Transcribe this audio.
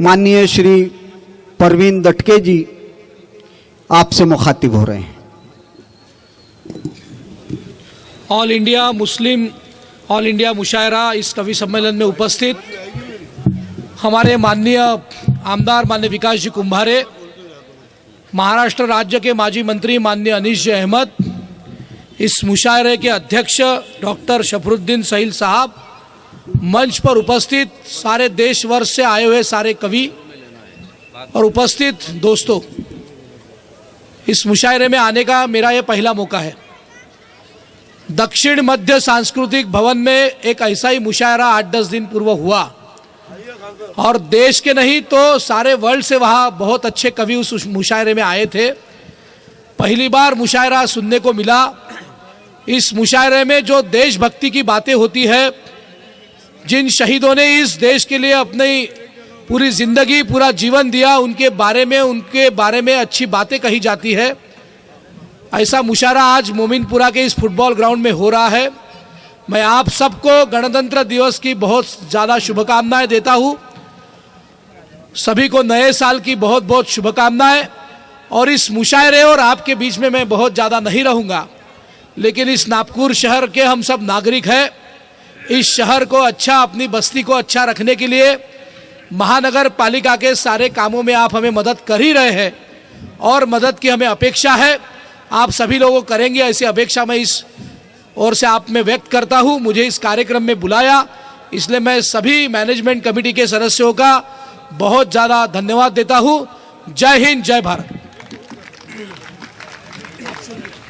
माननीय श्री परवीन दटके जी आपसे मुखातिब हो रहे हैं। ऑल इंडिया मुशायरा इस कवि सम्मेलन में उपस्थित हमारे माननीय आमदार माननीय विकास जी कुंभारे, महाराष्ट्र राज्य के माजी मंत्री माननीय अनीस जी अहमद, इस मुशायरे के अध्यक्ष डॉक्टर शफरुद्दीन सहील साहब, मंच पर उपस्थित सारे देश वर्ष से आए हुए सारे कवि और उपस्थित दोस्तों, इस मुशायरे में आने का मेरा ये पहला मौका है। दक्षिण मध्य सांस्कृतिक भवन में एक ऐसा ही मुशायरा 8-10 दिन पूर्व हुआ और देश के नहीं तो सारे वर्ल्ड से वहाँ बहुत अच्छे कवि उस मुशायरे में आए थे। पहली बार मुशायरा सुनने को मिला। इस मुशायरे में जो देशभक्ति की बातें होती है, जिन शहीदों ने इस देश के लिए अपनी पूरी जिंदगी पूरा जीवन दिया, उनके बारे में अच्छी बातें कही जाती है। ऐसा मुशायरा आज मोमिनपुरा के इस फुटबॉल ग्राउंड में हो रहा है। मैं आप सबको गणतंत्र दिवस की बहुत ज़्यादा शुभकामनाएं देता हूँ। सभी को नए साल की बहुत बहुत शुभकामनाएं। और इस मुशायरे और आपके बीच में मैं बहुत ज़्यादा नहीं रहूँगा, लेकिन इस नागपुर शहर के हम सब नागरिक हैं। इस शहर को अच्छा, अपनी बस्ती को अच्छा रखने के लिए महानगर पालिका के सारे कामों में आप हमें मदद कर ही रहे हैं और मदद की हमें अपेक्षा है। आप सभी लोगों को करेंगे ऐसी अपेक्षा मैं इस ओर से आप में व्यक्त करता हूं। मुझे इस कार्यक्रम में बुलाया, इसलिए मैं सभी मैनेजमेंट कमेटी के सदस्यों का बहुत ज़्यादा धन्यवाद देता हूं। जय हिंद, जय भारत।